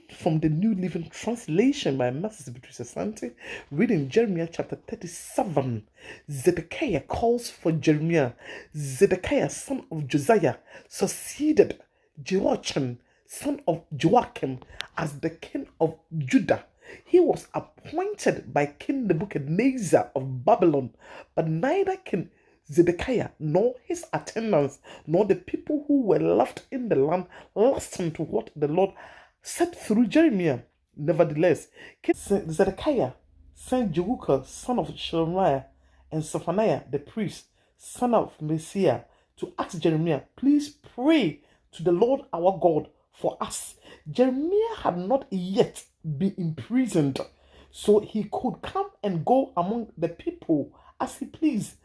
From the New Living Translation by Mrs. Beatrice Asante, reading Jeremiah chapter 37. Zedekiah calls for Jeremiah. Zedekiah, son of Josiah, succeeded Jehoiachin, son of Joachim, as the king of Judah. He was appointed by King Nebuchadnezzar of Babylon, but neither King Zedekiah nor his attendants nor the people who were left in the land listened to what the Lord said through Jeremiah. Nevertheless, King Zedekiah sent Jehukah, son of Shelemiah, and Zephaniah, the priest, son of Messiah, to ask Jeremiah, please pray to the Lord our God for us. Jeremiah had not yet been imprisoned, so he could come and go among the people as he pleased.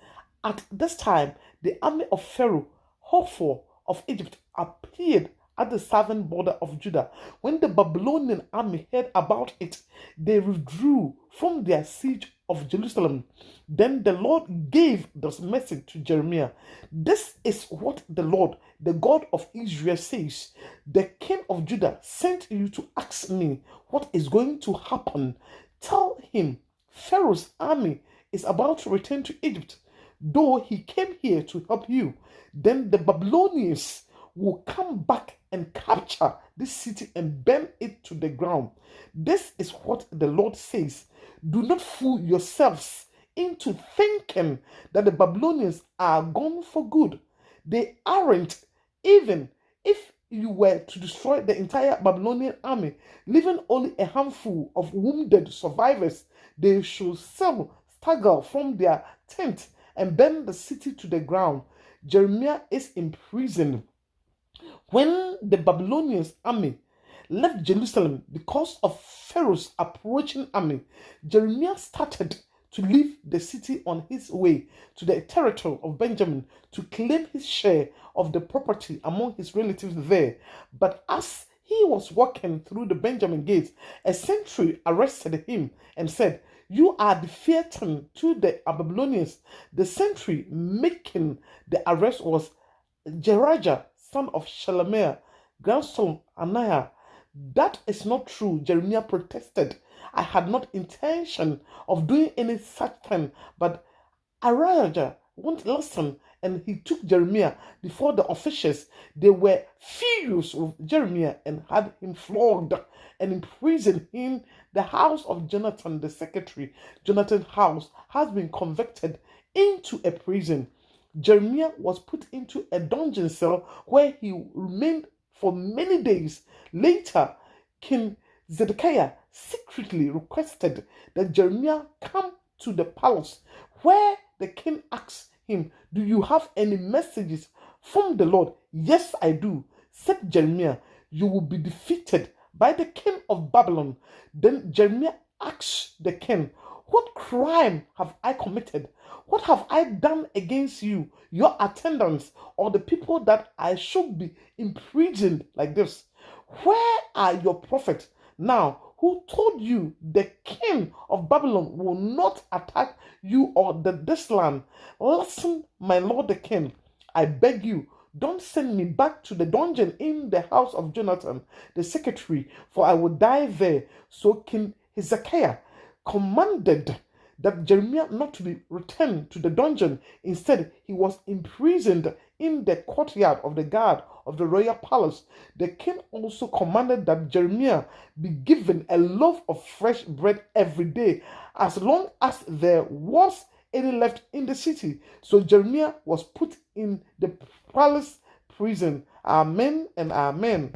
At this time, the army of Pharaoh, Hophor of Egypt, appeared at the southern border of Judah. When the Babylonian army heard about it, they withdrew from their siege of Jerusalem. Then the Lord gave this message to Jeremiah. This is what the Lord, the God of Israel, says. The king of Judah sent you to ask me what is going to happen. Tell him Pharaoh's army is about to return to Egypt, though he came here to help you. Then the Babylonians will come back and capture this city and burn it to the ground. This is what the Lord says. Do not fool yourselves into thinking that the Babylonians are gone for good. They aren't. Even if you were to destroy the entire Babylonian army, leaving only a handful of wounded survivors, they should still struggle from their tent and burn the city to the ground. Jeremiah is imprisoned. When the Babylonian army left Jerusalem because of Pharaoh's approaching army, Jeremiah started to leave the city on his way to the territory of Benjamin to claim his share of the property among his relatives there. But as he was walking through the Benjamin gates, a sentry arrested him and said, "You are defeating to the Babylonians." The sentry making the arrest was Jerajah, son of Shelemiah, grandson Anaiah. "That is not true," Jeremiah protested. "I had not intention of doing any such thing." But Arajah won't listen, and he took Jeremiah before the officials. They were furious with Jeremiah and had him flogged and imprisoned in the house of Jonathan the secretary. Jonathan's house has been converted into a prison. Jeremiah was put into a dungeon cell where he remained for many days. Later, King Zedekiah secretly requested that Jeremiah come to the palace, where the king asked him, "Do you have any messages from the Lord?" "Yes, I do," said Jeremiah. "You will be defeated by the king of Babylon." Then Jeremiah asked the king, "What crime have I committed? What have I done against you, your attendants, or the people that I should be imprisoned like this? Where are your prophets now who told you the king of Babylon will not attack you or this land? Listen, my lord the king, I beg you, don't send me back to the dungeon in the house of Jonathan the secretary, for I will die there." So King Hezekiah commanded that Jeremiah not to be returned to the dungeon. Instead, he was imprisoned in the courtyard of the guard of the royal palace. The king also commanded that Jeremiah be given a loaf of fresh bread every day, as long as there was any left in the city. So Jeremiah was put in the palace prison. Amen and amen.